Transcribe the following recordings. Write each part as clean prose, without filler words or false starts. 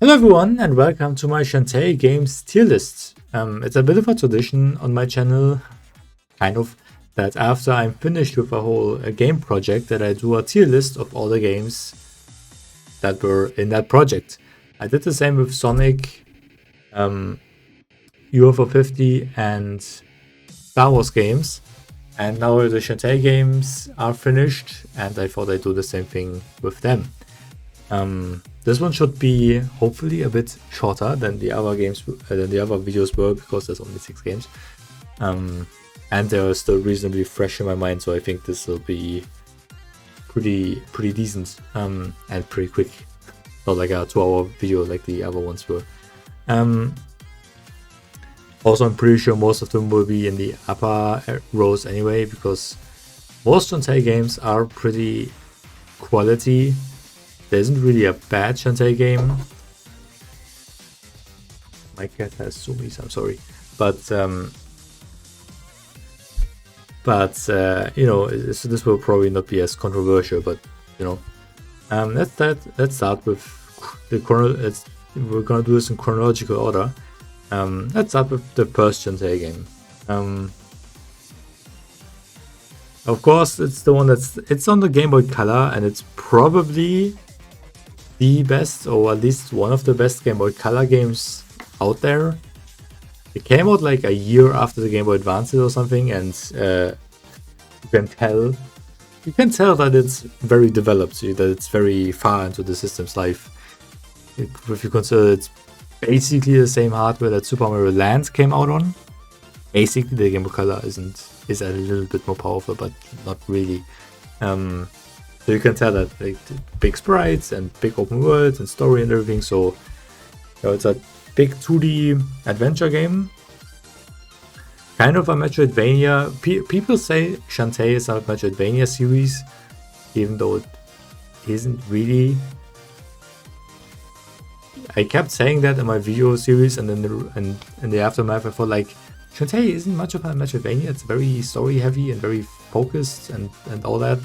Hello everyone and welcome to my Shantae Games tier list. It's a bit of a tradition on my channel, kind of, that after I'm finished with a whole game project that I do a tier list of all the games that were in that project. I did the same with Sonic, UFO 50 and Star Wars games, and now the Shantae games are finished and I thought I'd do the same thing with them. This one should be hopefully a bit shorter than the other games, than the other videos were, because there's only 6 games. And they're still reasonably fresh in my mind, so I think this will be pretty decent and pretty quick. Not like a 2-hour video like the other ones were. Also, I'm pretty sure most of them will be in the upper rows anyway, because most Shantae games are pretty quality. There isn't really a bad Shantae game. My cat has zoomies, I'm sorry. But you know, this will probably not be as controversial, but you know. Let's start with we're gonna do this in chronological order. Let's start with the first Shantae game. Of course, it's the one it's on the Game Boy Color, and it's probably the best, or at least one of the best Game Boy Color games out there. It came out like a year after the Game Boy Advance or something, and you can tell that it's very developed, that it's very far into the system's life. If you consider it's basically the same hardware that Super Mario Land came out on. Basically, the Game Boy Color is a little bit more powerful, but not really. So you can tell that like big sprites and big open worlds and story and everything. So you know, it's a big 2D adventure game, kind of a Metroidvania. People say Shantae is a Metroidvania series, even though it isn't really. I kept saying that in my video series, and then in the aftermath, I thought like Shantae isn't much of a Metroidvania. It's very story heavy and very focused and all that.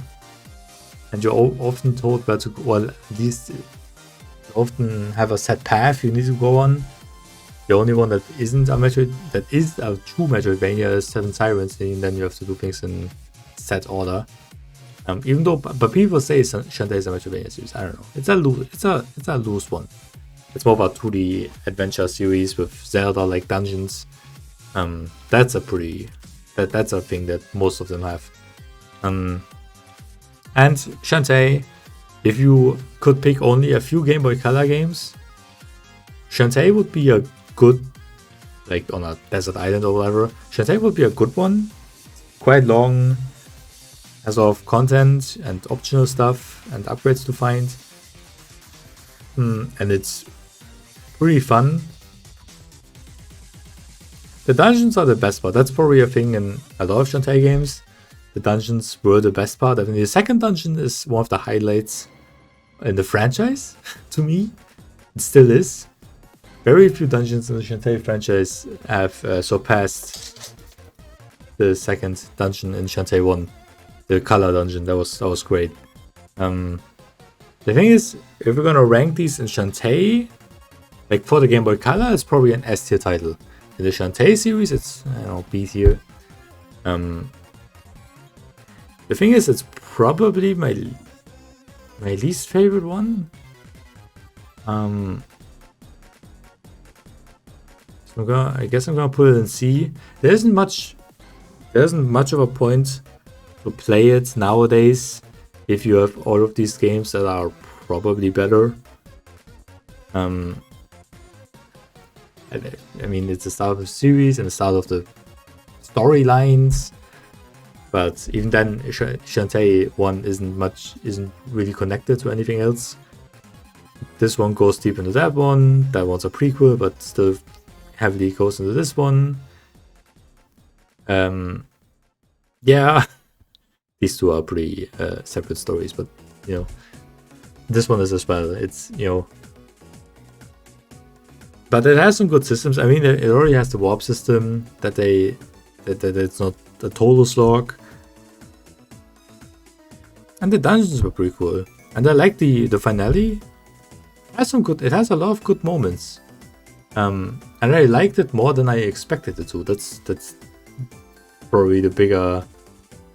And you're often told where to go, well, at least you often have a set path you need to go on. The only one that isn't that is a true Metroidvania is Seven Sirens, and then you have to do things in set order. Even though, but people say Shantae is a Metroidvania series. I don't know. It's a loose one. It's more of a 2D adventure series with Zelda-like dungeons. That's a thing that most of them have. And Shantae, if you could pick only a few Game Boy Color games, Shantae would be a good, like on a desert island or whatever, Shantae would be a good one. Quite long, has a lot of content and optional stuff and upgrades to find. And it's pretty fun. The dungeons are the best part. That's probably a thing in a lot of Shantae games. The dungeons were the best part. I mean, the second dungeon is one of the highlights in the franchise, to me. It still is. Very few dungeons in the Shantae franchise have surpassed the second dungeon in Shantae 1. The color dungeon, that was great. The thing is, if we're gonna rank these in Shantae, like for the Game Boy Color, it's probably an S tier title. In the Shantae series, it's, I don't know, B tier. The thing is, it's probably my least favorite one. So I guess I'm gonna put it in C. There isn't much of a point to play it nowadays if you have all of these games that are probably better. I mean, it's the start of the series and the start of the storylines. But even then, Shantae 1 isn't really connected to anything else. This one goes deep into that one. That one's a prequel, but still heavily goes into this one. Yeah, these two are pretty separate stories, but you know, this one is as well. It's, you know, but it has some good systems. I mean, it already has the warp system that it's not a total slog. And the dungeons were pretty cool. And I like the finale. It has a lot of good moments. And I liked it more than I expected it to. That's probably the bigger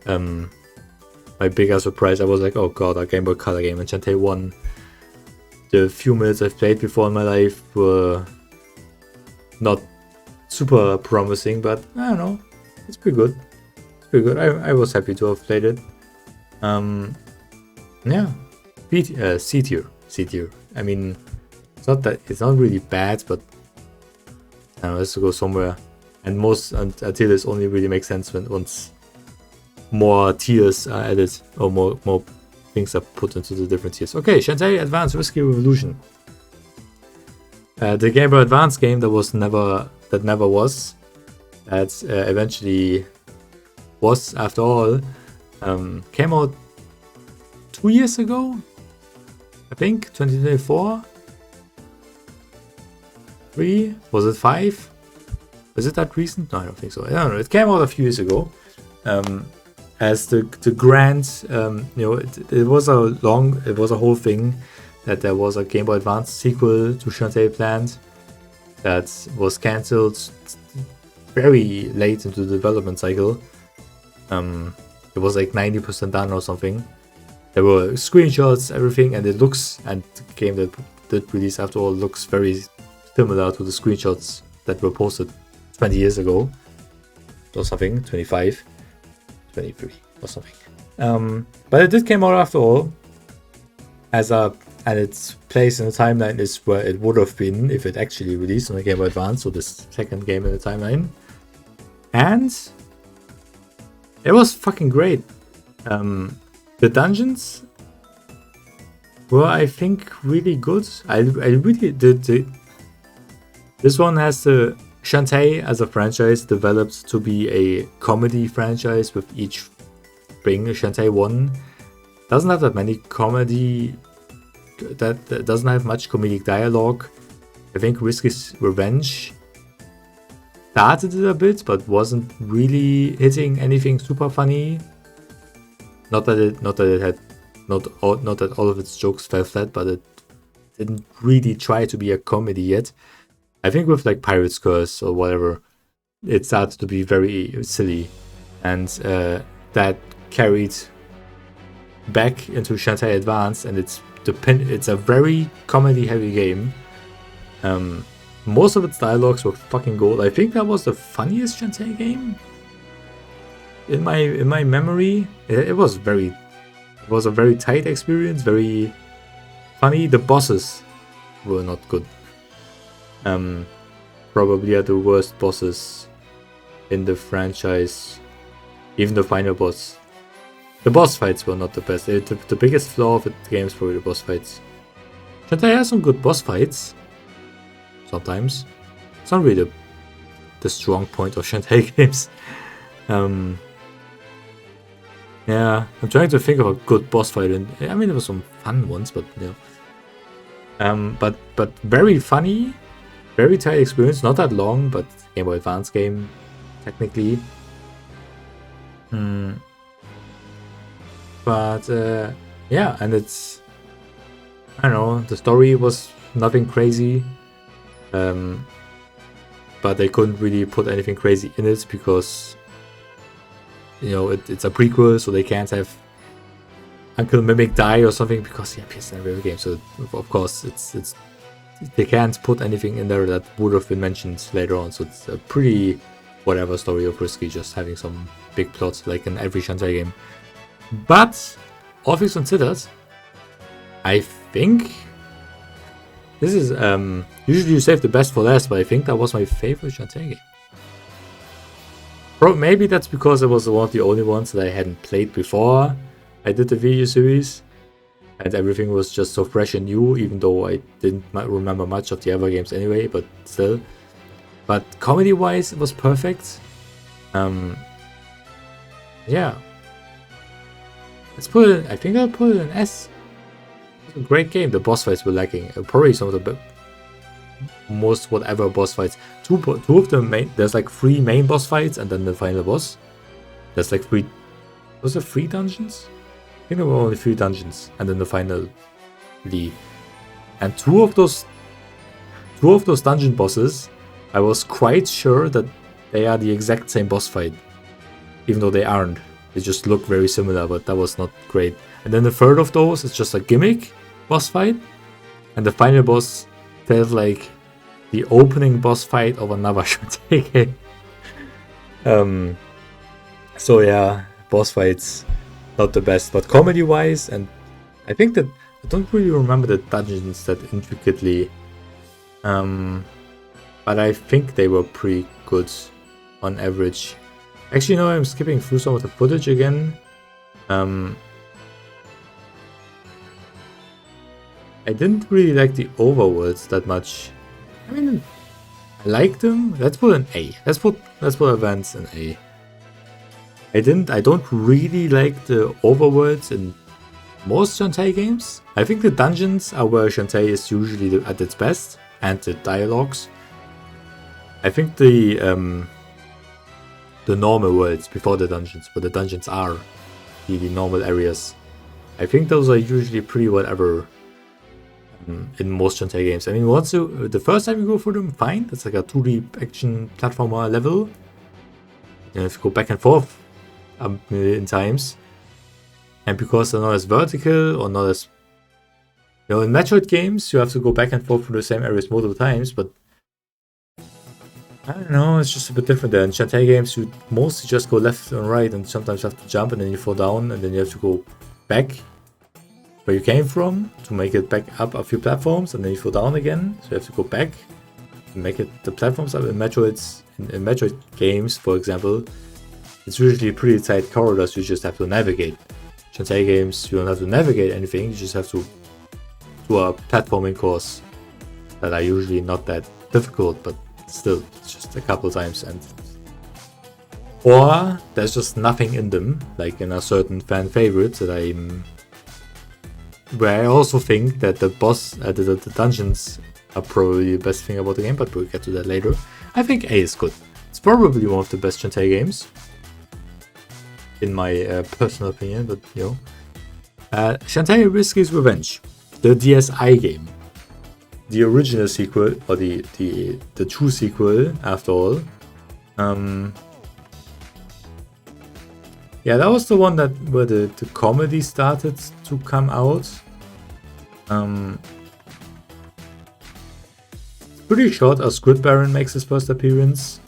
my bigger surprise. I was like, oh god, a Game Boy Color game, and Shantae 1. The few minutes I've played before in my life were not super promising, but I don't know, it's pretty good. It's pretty good. I was happy to have played it. Yeah, C tier. I mean, it's not really bad, but I don't know, it has to go somewhere. And until this only really makes sense once more tiers are added, or more things are put into the different tiers. Okay, Shantae Advance Risky Revolution. The Game Boy Advance game that never was. That eventually was, after all. Came out 2 years ago, I think, 2024. 3? Was it 5? Was it that recent? No, I don't think so. I don't know. It came out a few years ago. As the grand, it was a whole thing that there was a Game Boy Advance sequel to Shantae planned that was cancelled very late into the development cycle. It was like 90% done or something. There were screenshots, everything, and the game that did release after all looks very similar to the screenshots that were posted 20 years ago or something, 25, 23 or something. But it did come out after all, and its place in the timeline is where it would have been if it actually released on the Game Boy Advance, so this second game in the timeline. And it was fucking great. The dungeons were, I think, really good. I really did. This one has the Shantae as a franchise developed to be a comedy franchise with each spring. Shantae 1 doesn't have that many comedy, that doesn't have much comedic dialogue. I think Risky's Revenge started it a bit, but wasn't really hitting anything super funny. Not that all of its jokes fell flat, but it didn't really try to be a comedy yet. I think with like Pirate's Curse or whatever, it started to be very silly, and that carried back into Shantae Advance, and it's a very comedy-heavy game. Most of its dialogues were fucking gold. I think that was the funniest Shantae game in my memory. It was a very tight experience, very funny. The bosses were not good. Probably are the worst bosses in the franchise. Even the final boss. The boss fights were not the best. The biggest flaw of the game is probably the boss fights. Shantae has some good boss fights. Sometimes. It's not really the strong point of Shantae games. Yeah, I'm trying to think of a good boss fight, and I mean there were some fun ones, but yeah. But very funny, very tight experience. Not that long, but Game Boy Advance game, technically. But yeah, and it's, I don't know, the story was nothing crazy. But they couldn't really put anything crazy in it because, it's a prequel, so they can't have Uncle Mimic die or something because he appears in every game. So of course it's they can't put anything in there that would have been mentioned later on. So it's a pretty whatever story of Risky, just having some big plots like in every Shantae game. But all things considered, I think this is usually you save the best for last, but I think that was my favorite Shantae game. Maybe that's because it was one of the only ones that I hadn't played before I did the video series, and everything was just so fresh and new, even though I didn't remember much of the other games anyway, but still. But comedy-wise, it was perfect. Yeah. Let's put it, I think I'll put it in S. It's a great game. The boss fights were lacking. Probably some of the most whatever boss fights. Two of the main, there's like 3 main boss fights and then the final boss. There's like 3, was there 3 dungeons? I think there were only 3 dungeons and then the final And two of those dungeon bosses, I was quite sure that they are the exact same boss fight, even though they aren't. They just look very similar, but that was not great. And then the third of those is just a gimmick boss fight, and the final boss felt like the opening boss fight of another Shantae game. So yeah, boss fights not the best, but comedy-wise, and I think that I don't really remember the dungeons that intricately, but I think they were pretty good on average. Actually, no, I'm skipping through some of the footage again. I didn't really like the overworlds that much. I mean, I liked them. Let's put an A. Let's put events in A. I don't really like the overworlds in most Shantae games. I think the dungeons are where Shantae is usually at its best, and the dialogues. I think the normal worlds before the dungeons, but the dungeons are the normal areas. I think those are usually pretty whatever in most Shantae games. I mean, once the first time you go through them, fine. It's like a 2D action platformer level. You have to go back and forth a million times. And because they're not as vertical or not as... You know, in Metroid games, you have to go back and forth through the same areas multiple times, but I don't know, it's just a bit different there. In Shantae games, you mostly just go left and right and sometimes have to jump and then you fall down and then you have to go back where you came from to make it back up a few platforms and then you fall down again. So you have to go back and make it the platforms up. In Metroid games, for example, it's usually pretty tight corridors you just have to navigate. Shantae games, you don't have to navigate anything, you just have to do a platforming course that are usually not that difficult, but still, it's just a couple times, or there's just nothing in them, like in a certain fan favorite where I also think that the dungeons are probably the best thing about the game, but we'll get to that later. I think A is good. It's probably one of the best Shantae games, in my personal opinion, but you know. Shantae Risky's Revenge, the DSi game. The original sequel, or the true sequel, after all. Yeah, that was the one where the comedy started to come out. It's pretty short as Squid Baron makes his first appearance.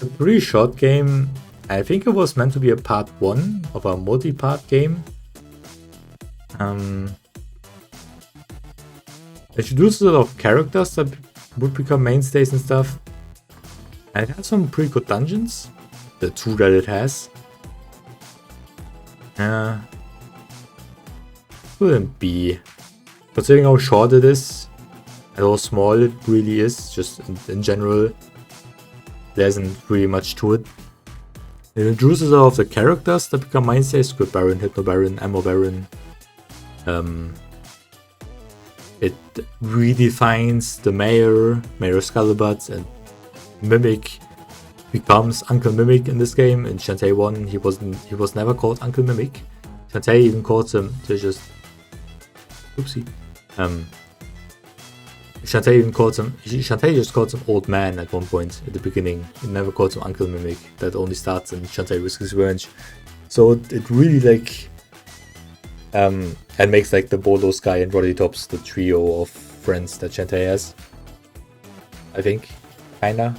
A pretty short game. I think it was meant to be a part 1 of a multi-part game. Introduced a lot of characters that would become mainstays and stuff. And it has some pretty good dungeons. The 2 that it has. Wouldn't be. Considering how short it is, and how small it really is, just in general, there isn't really much to it. It introduces a lot of the characters that become mainstays. Squid Baron, Hypno Baron, Ammo Baron. It redefines the Mayor Scuttlebutt, and Mimic becomes Uncle Mimic in this game. In Shantae 1, he was never called Uncle Mimic. Shantae even calls him oopsie. Shantae just calls him Old Man at one point at the beginning. It never calls him Uncle Mimic. That only starts in Shantae Risky's Revenge. So it really like and makes like the Bolo Sky and Roddy Tops the trio of friends that Shantae has. I think. Kinda.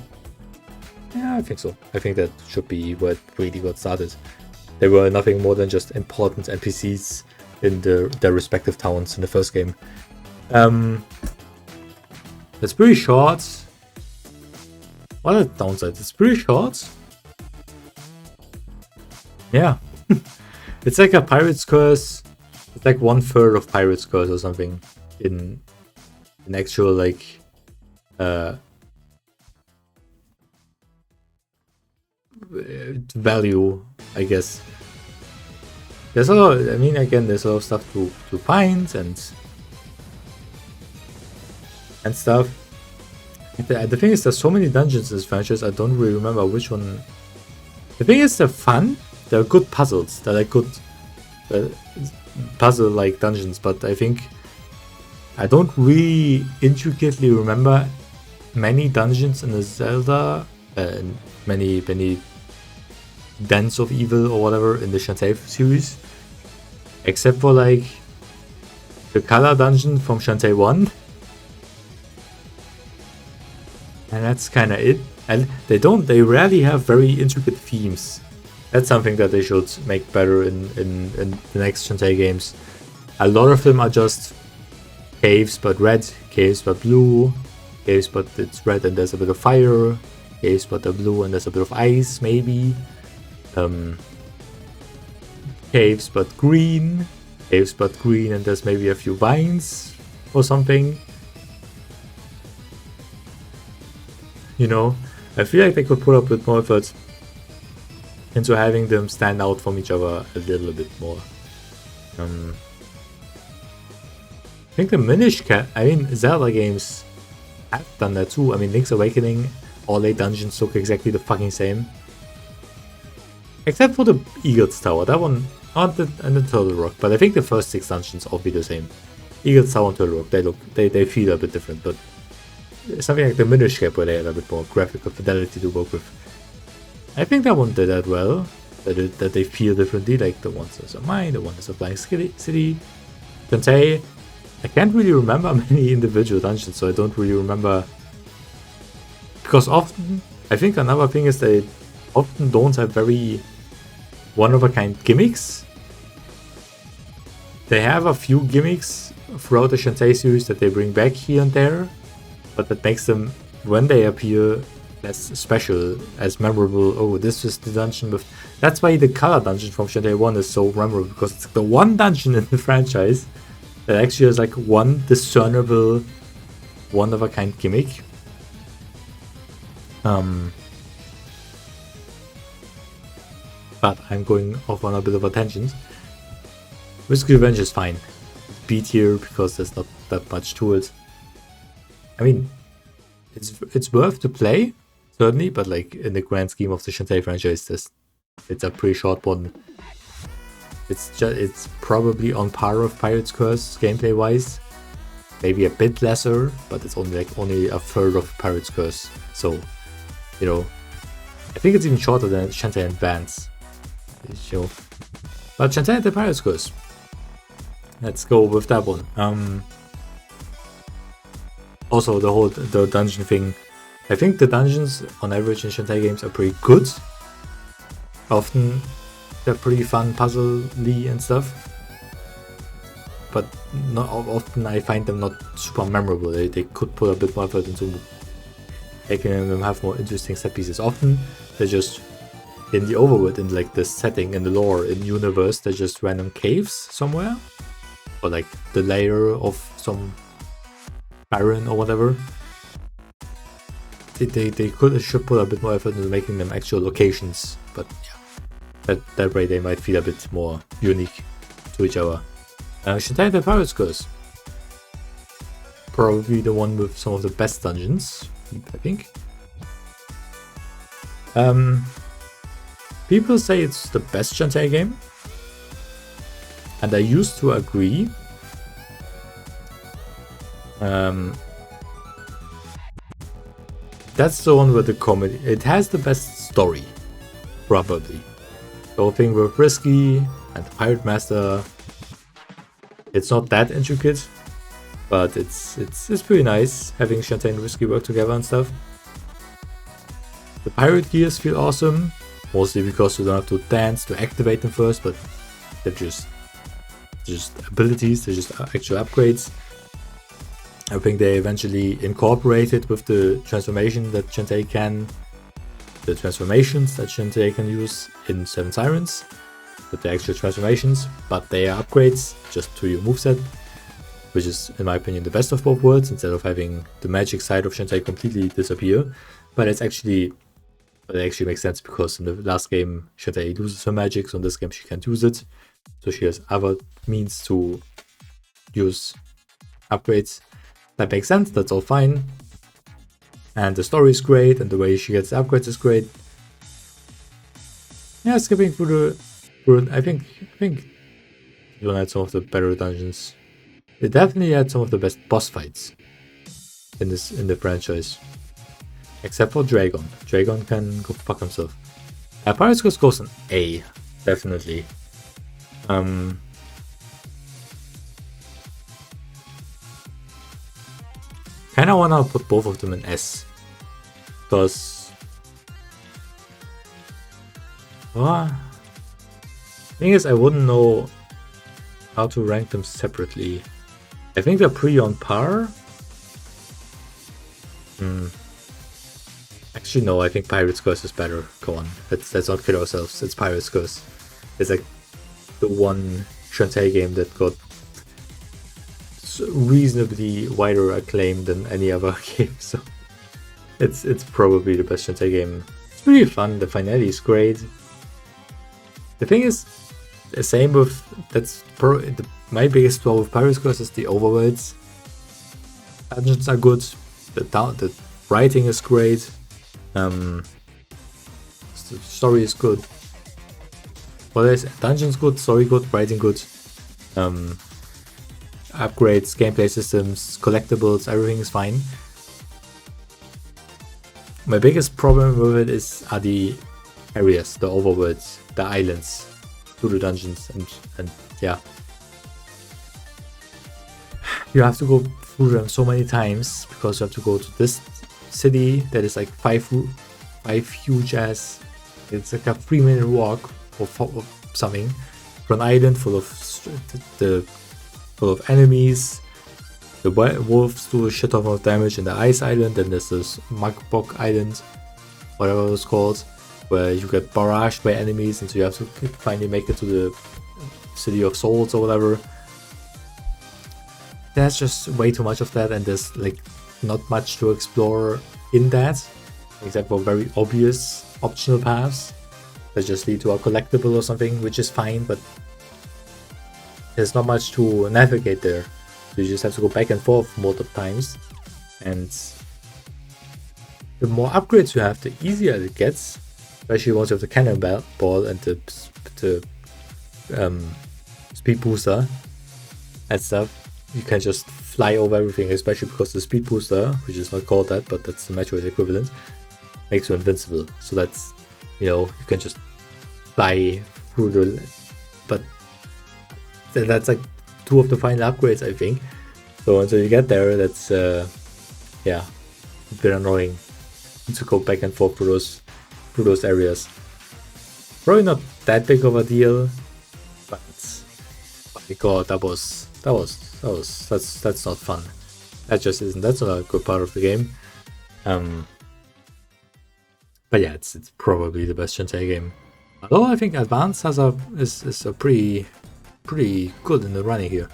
Yeah, I think so. I think that should be where it really got started. They were nothing more than just important NPCs in their respective towns in the first game. It's pretty short. What are the downsides? It's pretty short. Yeah. It's like a Pirate's Curse. It's like 1/3 of Pirate's Curse or something in actual like value, I guess. There's a lot. I mean, again, there's a lot of stuff to find and stuff. The thing is, there's so many dungeons in this franchise. I don't really remember which one. The thing is, they're fun. They're good puzzles. They're like good puzzle-like dungeons. But I think I don't really intricately remember many dungeons in the Zelda, many Dens of Evil or whatever in the Shantae series, except for like the color dungeon from Shantae 1, and that's kind of it. And they rarely have very intricate themes. That's something that they should make better in the next Shantae games. A lot of them are just caves but red, caves but blue, caves but it's red and there's a bit of fire, caves but they're blue and there's a bit of ice maybe, caves but green, caves but green and there's maybe a few vines or something. You know, I feel like they could put up with more effort into having them stand out from each other a little bit more. I think the Minish Cap, I mean, Zelda games have done that too. I mean, Link's Awakening, all 8 dungeons look exactly the fucking same. Except for the Eagle's Tower, that one, and the Turtle Rock, but I think the first 6 dungeons all be the same. Eagle's Tower and Turtle Rock, they feel a bit different, but something like the Minish Cap where they had a bit more graphical fidelity to work with. I think that one did that well, that they feel differently, like the ones that's a mine, the one that's a flying city. Shantae, I can't really remember many individual dungeons, so I don't really remember. Because often, I think another thing is they often don't have very one-of-a-kind gimmicks. They have a few gimmicks throughout the Shantae series that they bring back here and there, but that makes them, when they appear, less special, as memorable. Oh, this is the dungeon with... That's why the color dungeon from Shantae 1 is so memorable, because it's the one dungeon in the franchise that actually has like one discernible, one-of-a-kind gimmick. But I'm going off on a bit of a tangent. Risky Revenge is fine. B tier because there's not that much to it. I mean, it's worth to play, certainly, but like in the grand scheme of the Shantae franchise, it's a pretty short one. It's probably on par with Pirate's Curse gameplay wise, maybe a bit lesser, but it's only a third of Pirate's Curse. So, you know, I think it's even shorter than Shantae Advance. But Shantae and the Pirate's Curse. Let's go with that one. Also, the dungeon thing. I think the dungeons on average in Shantae games are pretty good. Often they're pretty fun, puzzle-y and stuff. But not often I find them not super memorable. They could put a bit more effort into making them have more interesting set pieces. Often they're just in the overworld, in like the setting, in the lore, in the universe, they're just random caves somewhere. Or like the lair of some baron or whatever. They should put a bit more effort into making them actual locations, but yeah, that way they might feel a bit more unique to each other. Shantae the Pirate's Curse, probably the one with some of the best dungeons, I think. People say it's the best Shantae game, and I used to agree. That's the one with the comedy. It has the best story, probably. The whole thing with Risky and the Pirate Master. It's not that intricate, but it's pretty nice having Shantae and Risky work together and stuff. The pirate gears feel awesome, mostly because you don't have to dance to activate them first, but they're just abilities, they're just actual upgrades. I think they eventually incorporated with the transformation that Shantae can, the transformations that Shantae can use in Seven Sirens, with the actual transformations, but they are upgrades just to your moveset, which is, in my opinion, the best of both worlds, instead of having the magic side of Shantae completely disappear. But it actually makes sense, because in the last game Shantae loses her magic, so in this game she can't use it, so she has other means to use upgrades. That makes sense, that's all fine. And the story is great, and the way she gets upgrades is great. Yeah, skipping through I think you want to add some of the better dungeons. They definitely had some of the best boss fights in the franchise. Except for Dragon. Dragon can go fuck himself. Pirates Quest goes an A, definitely. Kinda wanna put both of them in S. Because thing is, I wouldn't know how to rank them separately. I think they're pretty on par. Actually, no, I think Pirate's Curse is better. Come on, let's not kid ourselves. It's Pirate's Curse. It's like the one Shantae game that got reasonably wider acclaim than any other game. So it's probably the best Shantae game. It's really fun. The finale is great. The thing is, the same with my biggest flaw with Pirate's Curse is the overworlds. Dungeons are good. The writing is great. The story is good. Well, there's dungeons good, story good, writing good. Upgrades, gameplay systems, collectibles, everything is fine. My biggest problem with it are the areas, the overworlds, the islands, through the dungeons, and yeah. You have to go through them so many times because you have to go to this city that is like five huge ass. It's like a 3-minute walk or something for an island full of enemies. The wolves do a shit ton of damage in the ice island, and there's this Mugbok island, whatever it was called, where you get barraged by enemies, and so you have to finally make it to the City of Souls or whatever. There's just way too much of that, and there's like not much to explore in that, except for very obvious optional paths that just lead to a collectible or something, which is fine, but there's not much to navigate there. You just have to go back and forth multiple times, and the more upgrades you have, the easier it gets, especially once you have the cannonball and the speed booster and stuff. You can just fly over everything, especially because the speed booster, which is not called that, but that's the Metroid equivalent, makes you invincible. So that's, you can just fly through but that's like 2 of the final upgrades, I think. So until you get there, that's a bit annoying to go back and forth through those areas. Probably not that big of a deal, but my god, that's not fun. That just isn't. That's not a good part of the game. But yeah, it's probably the best Shantae game. Although I think Advance is a pretty good in the running here.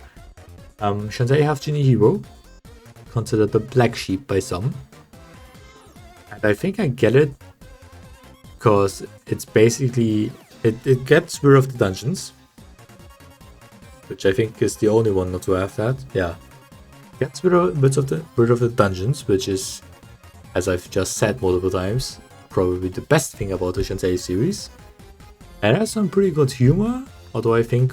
Shantae Half Genie Hero, considered the black sheep by some, and I think I get it because it's basically it gets rid of the dungeons, which I think is the only one not to have that. Yeah, gets rid of the dungeons, which is, as I've just said multiple times, probably the best thing about the Shantae series. It has some pretty good humor, although I think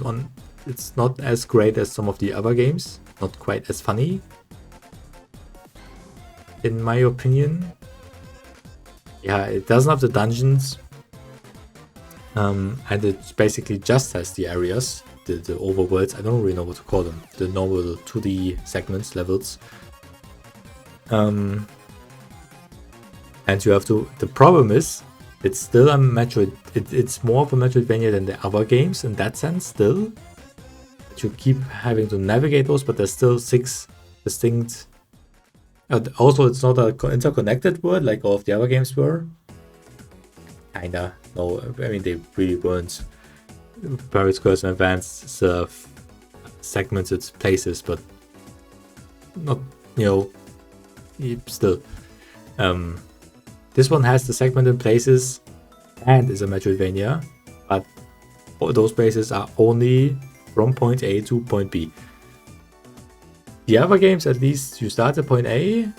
it's not as great as some of the other games, not quite as funny, in my opinion. Yeah, it doesn't have the dungeons, and it basically just has the areas, the overworlds. I don't really know what to call them, the normal 2D segments, levels. And you have to. The problem is, it's still a Metroid. It's more of a Metroidvania than the other games in that sense. Still, you keep having to navigate those, but there's still 6 distinct. Also, it's not an interconnected world like all of the other games were. Kinda. No, I mean they really weren't. Pirates Curse and Advance serve segmented places, but not. Still. This one has the segmented places and is a Metroidvania, but all those places are only from point A to point B. The other games, at least, you start at point A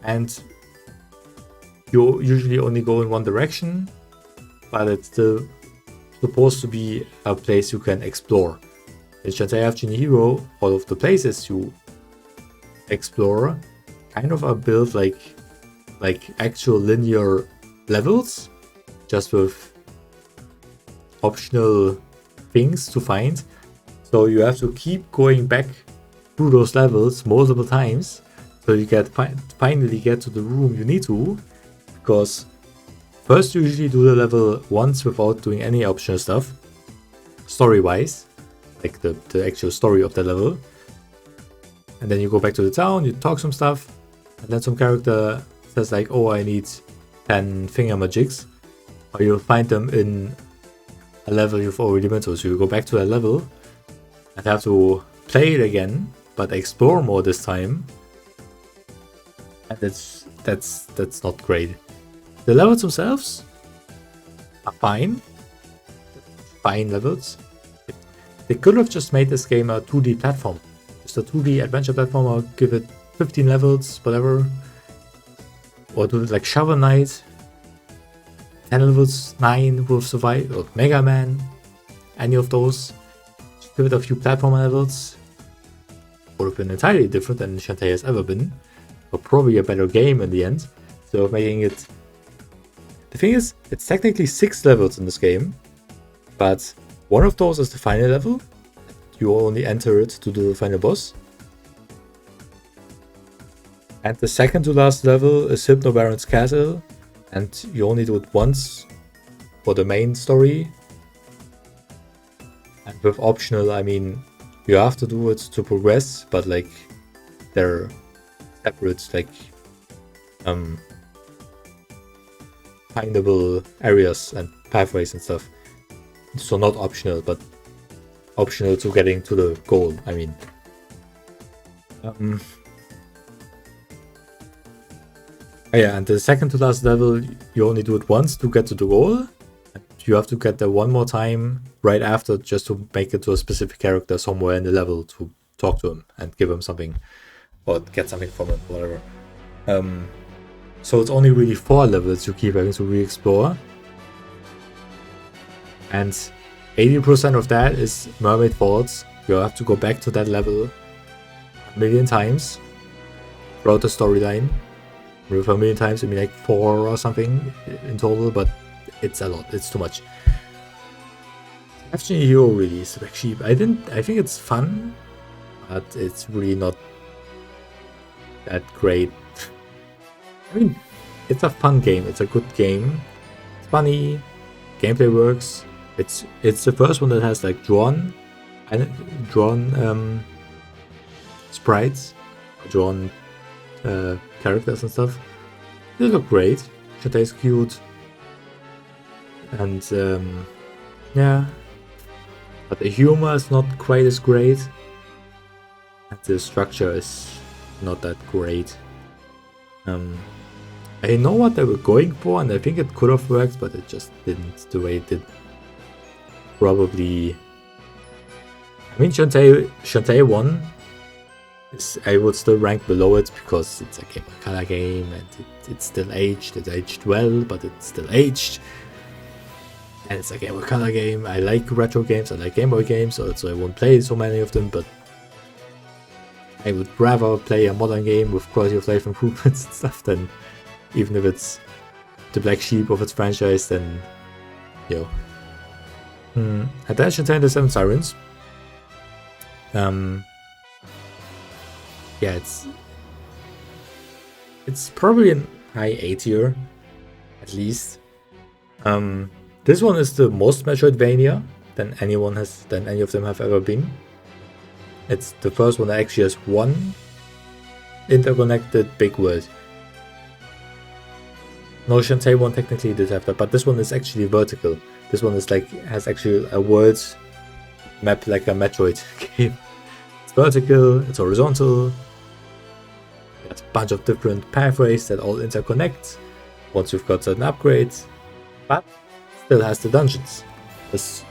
and you usually only go in one direction, but it's still supposed to be a place you can explore. in Shantae Genie Hero, all of the places you explore kind of are built like actual linear levels, just with optional things to find. So you have to keep going back through those levels multiple times so you finally get to the room you need to, because first you usually do the level once without doing any optional stuff, story-wise, like the actual story of the level. And then you go back to the town, you talk some stuff, and then some character says like, oh, I need 10 finger magics, or you'll find them in a level you've already been to. So you go back to that level and have to play it again, but explore more this time. And that's not great. The levels themselves are fine levels. They could have just made this game a 2D platform, just a 2D adventure platform, or give it 15 levels, whatever. Or do it like Shovel Knight, 10 levels, 9 will survive, or Mega Man, any of those. Just give it a few platform levels. Would have been entirely different than Shantae has ever been, but probably a better game in the end. So making it... The thing is, it's technically 6 levels in this game, but one of those is the final level. You only enter it to do the final boss. And the second to last level is Hypno Baron's Castle, and you only do it once for the main story. And with optional, I mean, you have to do it to progress, but like they're separate, like findable areas and pathways and stuff. So not optional, but optional to getting to the goal, I mean. Yeah, and the second to last level, you only do it once to get to the goal. You have to get there one more time right after, just to make it to a specific character somewhere in the level to talk to him and give him something, or get something from him, whatever. So it's only really 4 levels you keep having to re-explore. And 80% of that is Mermaid Falls. You have to go back to that level a million times throughout the storyline. With a million times, I mean like 4 or something in total, but it's a lot. It's too much. Actually, Hero really is like cheap. I think it's fun, but it's really not that great. I mean, it's a fun game. It's a good game. It's funny. Gameplay works. It's the first one that has like drawn sprites, drawn characters and stuff. They look great. Shantae is cute, and yeah, but the humor is not quite as great, and the structure is not that great. I know what they were going for, and I think it could have worked, but it just didn't the way it did. Probably, I mean, Shantae 1 is, I would still rank below it because it's a Game Boy Color game, and it's still aged. It's aged well, but it's still aged. And it's a Game Boy Color game. I like retro games, I like Game Boy games, so I won't play so many of them, but I would rather play a modern game with quality of life improvements and stuff than, even if it's the black sheep of its franchise, then, yo. At that Shantae and the 7 Sirens. Yeah, it's probably an high A tier, at least. This one is the most Metroidvania than any of them have ever been. It's the first one that actually has one interconnected big world. No, Shantae 1 technically did have that, but this one is actually vertical. This one is like, has actually a world map like a Metroid game. It's vertical, it's horizontal. There's a bunch of different pathways that all interconnect once you've got certain upgrades, but still has the dungeons. This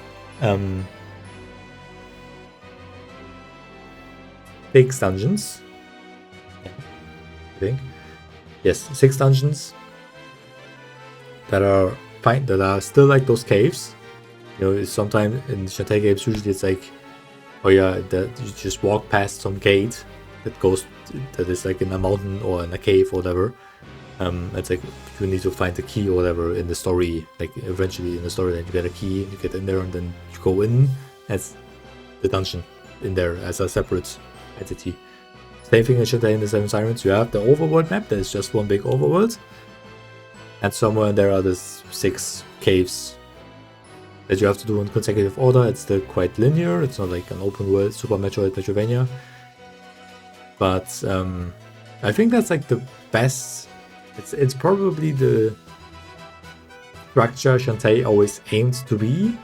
6 dungeons, I think. Yes, 6 dungeons that are still like those caves. You know, sometimes in Shantae games, usually it's like or yeah, that you just walk past some gate that is like in a mountain or in a cave or whatever. It's like you need to find the key or whatever in the story. Like eventually in the story, then you get a key, you get in there, and then you go in as the dungeon in there as a separate entity. Same thing in Shantae in the Seven Sirens. You have the overworld map that is just one big overworld, and somewhere there are the 6 caves that you have to do in consecutive order. It's still quite linear. It's not like an open world Super Metroidvania. But I think that's like the best. It's probably the structure Shantae always aimed to be,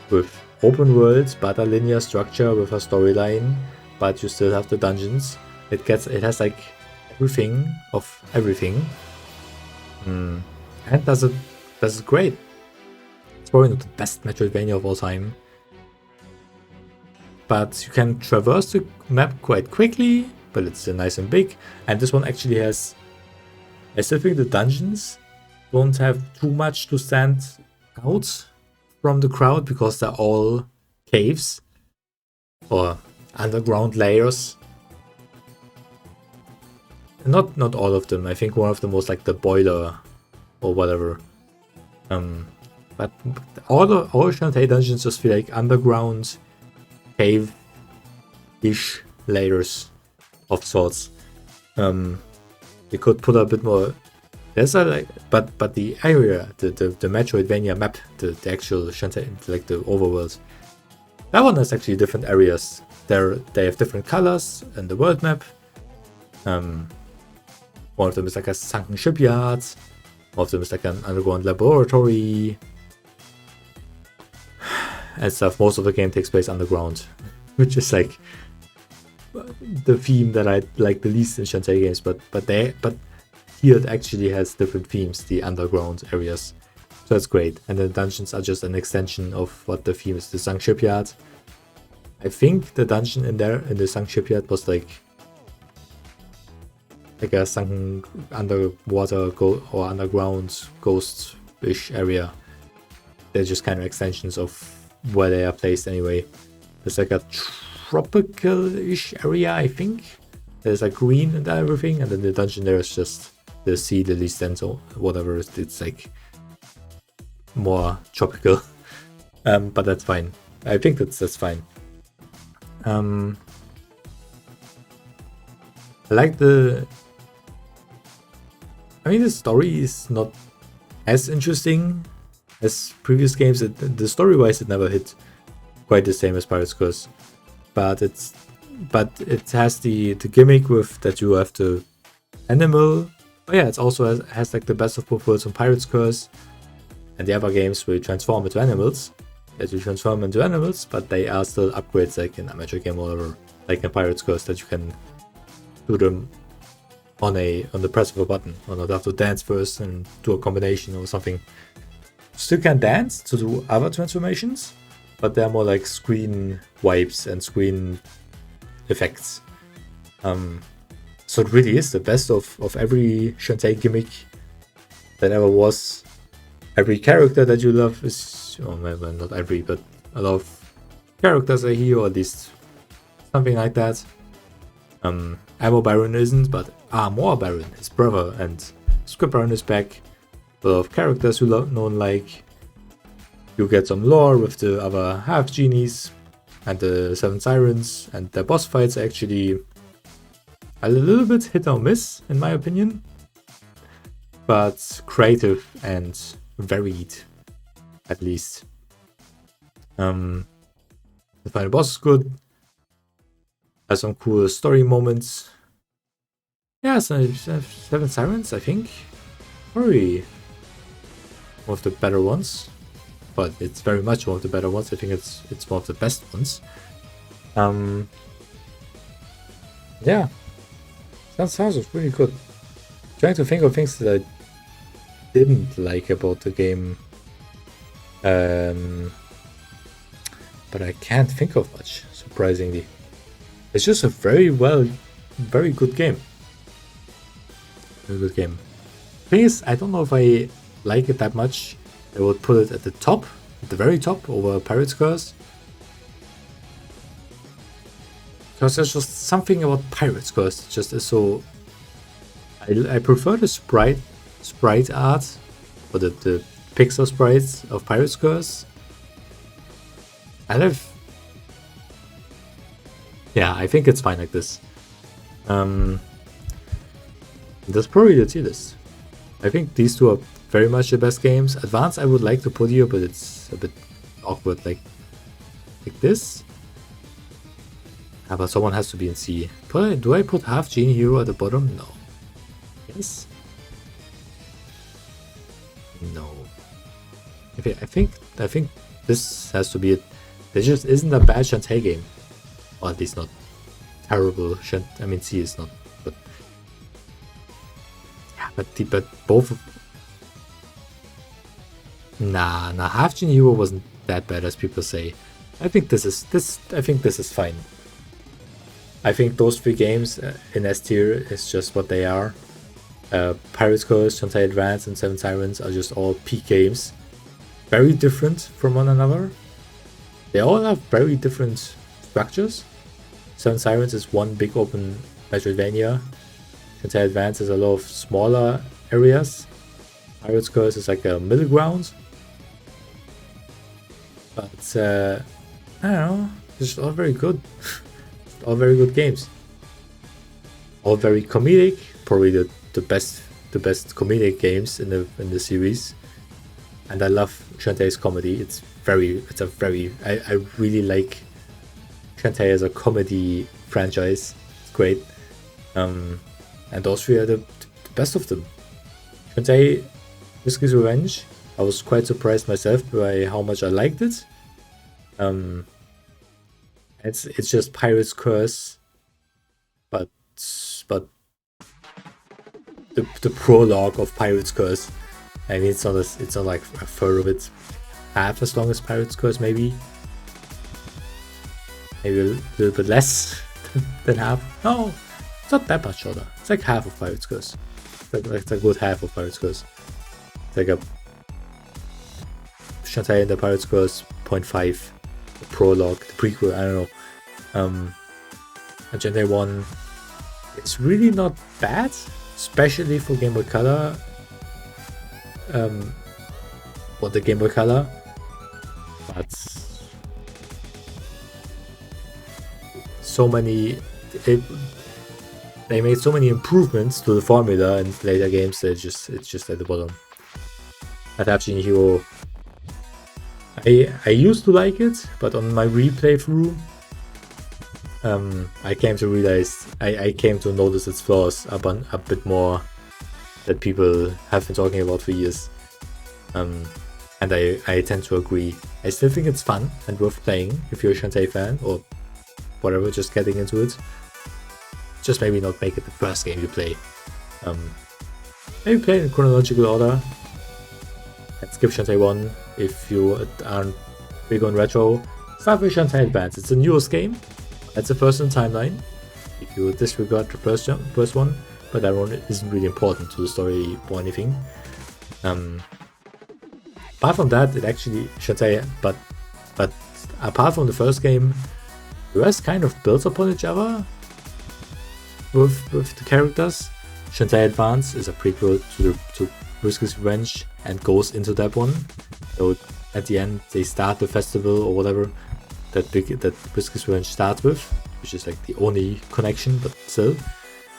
with open worlds but a linear structure with a storyline, but you still have the dungeons. It has like everything of everything, and does it great. It's probably not the best Metroidvania of all time, but you can traverse the map quite quickly, but it's still nice and big. And this one actually has, I still think the dungeons don't have too much to stand out from the crowd because they're all caves or underground layers. Not all of them. I think one of them was like the boiler or whatever. But all Shantae dungeons just feel like underground cave-ish layers of sorts. They could put a bit more. There's a like, but the area, the Metroidvania map, the actual Shantae, like the overworld, that one has actually different areas. They have different colors in the world map. One of them is like a sunken shipyard. One of them is like an underground laboratory and stuff. Most of the game takes place underground, which is like the theme that I like the least in Shantae games. But here it actually has different themes, the underground areas. So that's great. And the dungeons are just an extension of what the theme is. The sunk shipyard. I think the dungeon in the sunk shipyard was like a sunken underwater or underground ghost-ish area. They're just kind of extensions of where they are placed anyway. There's like a tropical-ish area, I think. There's like green and everything, and then the dungeon there is just the sea lily stands or whatever. It's like more tropical. But that's fine. I think that's fine. I like the story is not as interesting as previous games. The story-wise, it never hit quite the same as Pirate's Curse, but it has the gimmick with that you have the animal. But yeah, it also has like the best of both worlds on Pirate's Curse and the other games where you transform into animals. That you transform into animals, but they are still upgrades like in a Magic game or whatever, like in Pirate's Curse, that you can do them on the press of a button, or not have to dance first and do a combination or something. Still can dance to do other transformations, but they're more like screen wipes and screen effects. So it really is the best of every Shantae gimmick that ever was. Every character that you love is, maybe not every, but a lot of characters are here, or at least something like that. Ammo Baron isn't, but Armor Baron, his brother, and Squid Baron is back. A lot of characters you know and like. You get some lore with the other half genies and the 7 sirens, and the boss fights are actually a little bit hit or miss, in my opinion, but creative and varied, at least. The final boss is good. Has some cool story moments. Yeah, so 7 Sirens, I think. Probably one of the better ones. But it's very much one of the better ones. I think it's one of the best ones. Yeah. That sounds really good. Trying to think of things that I didn't like about the game. But I can't think of much, surprisingly. It's just a very good game. Very good game. Thing is, I don't know if I like it that much. I would put it at the top, at the very top, over Pirate's Curse. because there's just something about Pirates Curse just is so. I prefer the sprite art, or the pixel sprites of Pirates Curse. Yeah, I think it's fine like this. That's probably the tier list. I think these two are very much the best games. Advance I would like to put here, but it's a bit awkward like this. But someone has to be in C. Do I put half Genie Hero at the bottom? No. Yes? No. Okay, I think this has to be it. There just isn't a bad Shantae game. Or at least not terrible. I mean, C is not. But yeah, but both. Nah, half Genie Hero wasn't that bad as people say. I think this is fine. I think those three games in S tier is just what they are. Pirates Curse, Shantae Advance, and Seven Sirens are just all peak games. Very different from one another. They all have very different structures. Seven Sirens is one big open Metroidvania. Shantae Advance is a lot of smaller areas. Pirates Curse is like a middle ground. But I don't know, it's all very good. All very good games. All very comedic. Probably the best comedic games in the series. And I love Shantae's comedy. I really like Shantae as a comedy franchise. It's great. And those three are the best of them. Shantae Whiskey's Revenge. I was quite surprised myself by how much I liked it. It's just Pirates Curse, but the prologue of Pirates Curse. I mean, it's not like a third of it, half as long as Pirates Curse, maybe a little bit less than half. No, it's not that much shorter. It's like half of Pirates Curse. It's a good half of Pirates Curse. It's like a Shantae and the Pirates Curse 0.5, the prologue, the prequel. I don't know. And Shantae 1, it's really not bad, especially for Game Boy Color. For the Game Boy Color, but they made so many improvements to the formula in later games that it's just at the bottom. At half Genie Hero, I used to like it, but on my replay through, I came to realize I came to notice its flaws a bit more that people have been talking about for years. And I tend to agree. I still think it's fun and worth playing if you're a Shantae fan or whatever, just getting into it. Just maybe not make it the first game you play. Maybe play in chronological order and skip Shantae 1 if you aren't big on retro. Start with Shantae Advance. It's the newest game. That's the first in the timeline. If you disregard the first one, but that one isn't really important to the story or anything. Apart from that, it actually Shantae, but apart from the first game, the rest kind of builds upon each other with the characters. Shantae Advance is a prequel to Whiskey's Revenge and goes into that one. So at the end, they start the festival or whatever that Whiskey's Revenge starts with, which is like the only connection, but still.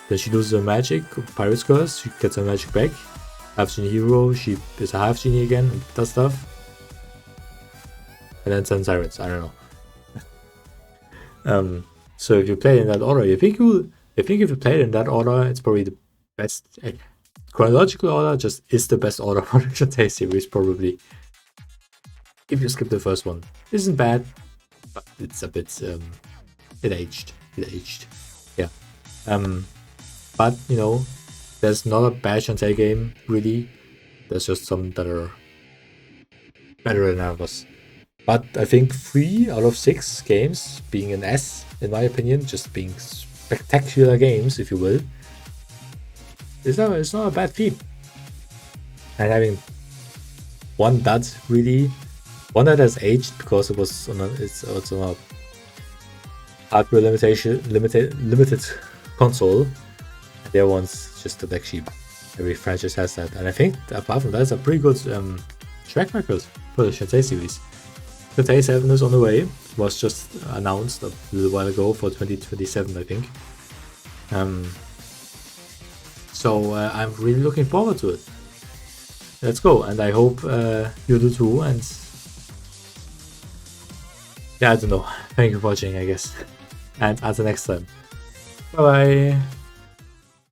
Then she loses her magic, Pirates Curse, she gets her magic back. Half Genie Hero, she is a half genie again and does stuff. And then Seven Sirens, I don't know. So if you play it in that order, I think if you play it in that order, it's probably the best. Chronological order just is the best order for the Shantae series, probably. If you skip the first one, it isn't bad, but it's a bit it aged. Yeah. But you know, there's not a bad Shantae game really. There's just some that are better than others. But I think 3 out of 6 games being an S, in my opinion, just being spectacular games, if you will, it's not a bad feat. And having one that has aged because it's on a hardware limited console. And the other one's just the black sheep. Every franchise has that, and I think apart from that, it's a pretty good track record for the Shantae series. Shantae 7 is on the way. Was just announced a little while ago for 2027, I think. So I'm really looking forward to it. Let's go, and I hope you do too. And yeah, I don't know. Thank you for watching, I guess. And until next time. Bye bye.